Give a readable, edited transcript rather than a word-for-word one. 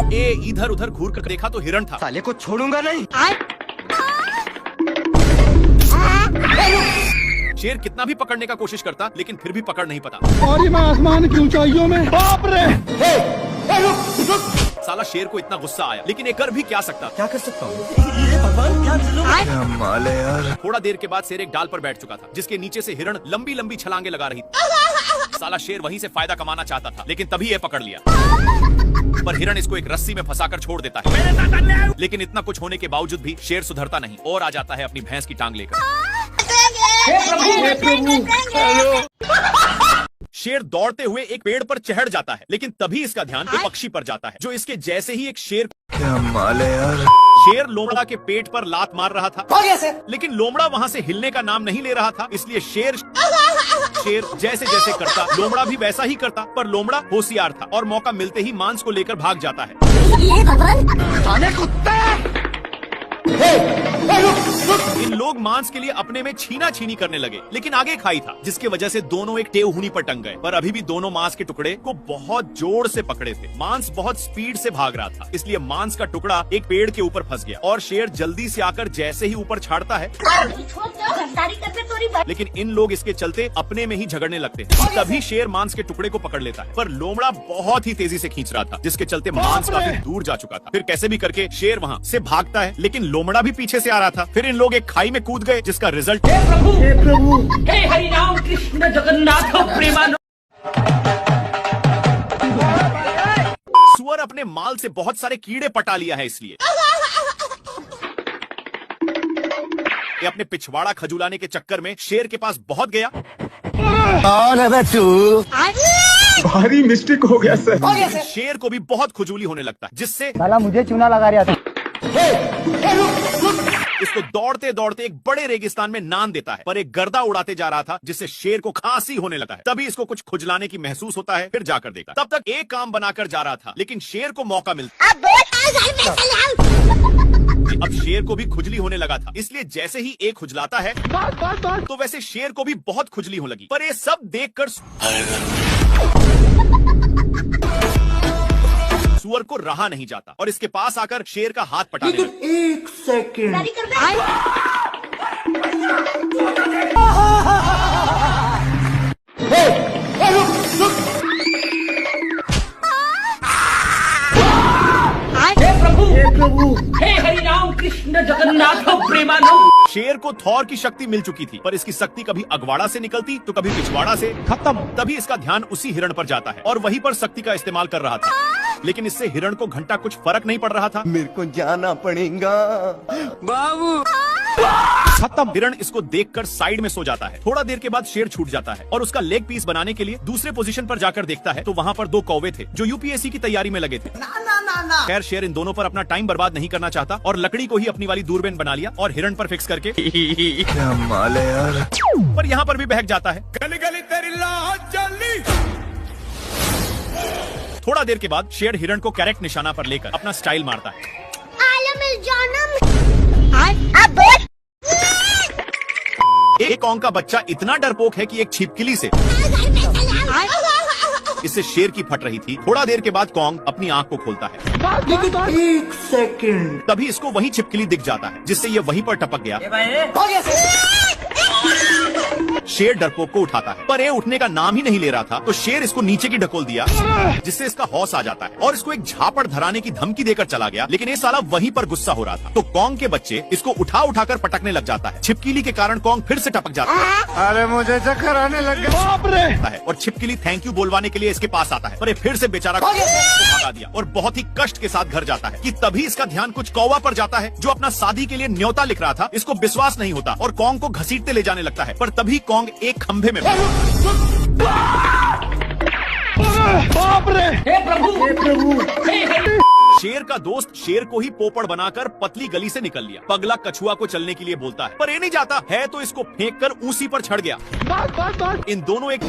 ए इधर उधर घूर कर देखा तो हिरण था। साले को छोड़ूंगा नहीं। शेर कितना भी पकड़ने का कोशिश करता लेकिन फिर भी पकड़ नहीं पाता। और मैं आसमान की ऊंचाइयों में, बाप रे। साला शेर को इतना गुस्सा आया, लेकिन ये कर भी क्या सकता। क्या कर सकता हूँ? ये भगवान क्या माल है यार। थोड़ा देर के बाद शेर एक डाल पर बैठ चुका था, जिसके नीचे से हिरण लंबी लंबी छलांगे लगा रही थी। साला शेर वहीं से फायदा कमाना चाहता था, लेकिन तभी ये पकड़ लिया। पर हिरण इसको एक रस्सी में फंसाकर छोड़ देता है। लेकिन इतना कुछ होने के बावजूद भी शेर सुधरता नहीं और आ जाता है अपनी भैंस की टांग लेकर। शेर दौड़ते हुए एक पेड़ पर चढ़ जाता है, लेकिन तभी इसका ध्यान एक पक्षी पर जाता है, जो इसके जैसे ही एक शेर। क्या माल है यार। शेर लोमड़ा के पेट पर लात मार रहा था, लेकिन लोमड़ा वहाँ से हिलने का नाम नहीं ले रहा था। इसलिए शेर जैसे जैसे करता, लोमड़ा भी वैसा ही करता। पर लोमड़ा होशियार था और मौका मिलते ही मांस को लेकर भाग जाता है। इन लोग मांस के लिए अपने में छीना छीनी करने लगे, लेकिन आगे खाई था, जिसके वजह से दोनों एक टेहूनी पर टंग गए। पर अभी भी दोनों मांस के टुकड़े को बहुत जोर से पकड़े थे। मांस बहुत स्पीड से भाग रहा था, इसलिए मांस का टुकड़ा एक पेड़ के ऊपर फंस गया और शेर जल्दी से आकर जैसे ही ऊपर छाड़ता है, लेकिन इन लोग इसके चलते अपने में ही झगड़ने लगते हैं। तभी शेर मांस के टुकड़े को पकड़ लेता है, पर लोमड़ा बहुत ही तेजी से खींच रहा था, जिसके चलते मांस काफी दूर जा चुका था। फिर कैसे भी करके शेर वहाँ से भागता है, लेकिन लोमड़ा भी पीछे से आ रहा था। फिर इन लोग एक खाई में कूद गए, जिसका रिजल्ट हे प्रभु, हे हरि राम कृष्ण जगन्नाथ प्रेमानंद। सुअर अपने माल से बहुत सारे कीड़े पटा लिया है, इसलिए ये अपने पिछवाड़ा खजुलाने के चक्कर में शेर के पास बहुत गया। भारी मिस्टेक हो गया सर। शेर को भी बहुत खुजली होने लगता है, जिससे साला मुझे चूना लगा रहा था। इसको दौड़ते दौड़ते एक बड़े रेगिस्तान में नान देता है। पर एक गर्दा उड़ाते जा रहा था, जिससे शेर को खांसी होने लगा है। तभी इसको कुछ खुजलाने की महसूस होता है, फिर जाकर देखता। तब तक एक काम बनाकर जा रहा था, लेकिन शेर को मौका मिलता। अब शेर को भी खुजली होने लगा था, इसलिए जैसे ही एक खुजलाता है तो वैसे शेर को भी बहुत खुजली होने लगी। पर ये सब देखकर सुअर को रहा नहीं जाता और इसके पास आकर शेर का हाथ पटाने लगा। एक सेकंड। हे प्रभु, हे हरि राम कृष्ण जगन्नाथ प्रेमानंद। शेर को थॉर की शक्ति मिल चुकी थी, पर इसकी शक्ति कभी अगवाड़ा से निकलती तो कभी पिछवाड़ा से। खत्म। तभी इसका ध्यान उसी हिरण पर जाता है और वहीं पर शक्ति का इस्तेमाल कर रहा था, लेकिन इससे हिरण को घंटा कुछ फर्क नहीं पड़ रहा था। मेरे को जाना पड़ेगा बाबू। खत्म। हिरण इसको देखकर साइड में सो जाता है। थोड़ा देर के बाद शेर छूट जाता है और उसका लेग पीस बनाने के लिए दूसरे पोजीशन पर जाकर देखता है तो वहाँ पर दो कौवे थे, जो यूपीएससी की तैयारी में लगे थे। खैर शेर इन दोनों पर अपना टाइम बर्बाद नहीं करना चाहता और लकड़ी को ही अपनी वाली दूरबीन बना लिया और हिरण पर फिक्स करके क्या माल है यार। पर यहाँ पर भी बहक जाता है। गली गली तेरी लाज जली। थोड़ा देर के बाद शेर हिरण को करेक्ट निशाना पर लेकर अपना स्टाइल मारता है। एक कौन का बच्चा इतना डरपोक है कि एक छिपकली से इससे शेर की फट रही थी। थोड़ा देर के बाद कौंग अपनी आंख को खोलता है। एक सेकंड। तभी इसको वही छिपकली दिख जाता है, जिससे ये वहीं पर टपक गया। शेर डरपोक को उठाता है, पर ये उठने का नाम ही नहीं ले रहा था, तो शेर इसको नीचे की ढकोल दिया, जिससे इसका हौस आ जाता है और इसको एक झापड़ धराने की धमकी देकर चला गया। लेकिन ये साला वहीं पर गुस्सा हो रहा था, तो कौंग के बच्चे इसको उठा उठाकर पटकने लग जाता है। छिपकली के कारण कौंग फिर से टपक जाता है। अरे मुझे चक्कर आने लग गया। और छिपकली थैंक यू बोलवाने के लिए इसके पास आता है, पर ये फिर से बेचारा को भगा दिया और बहुत ही कष्ट के साथ घर जाता है। कि तभी इसका ध्यान कुछ कौवा पर जाता है, जो अपना शादी के लिए न्योता लिख रहा था। इसको विश्वास नहीं होता और कौंग को घसीटते ले जाने लगता है, पर तभी कौंग एक खंभे में बाप रे। हे प्रभु, हे प्रभु, हे हरि। शेर का दोस्त शेर को ही पोपड़ बनाकर पतली गली से निकल लिया। पगला कछुआ को चलने के लिए बोलता है, पर ये नहीं जाता है, तो इसको फेंक कर ऊसी पर चढ़ गया। इन दोनों एक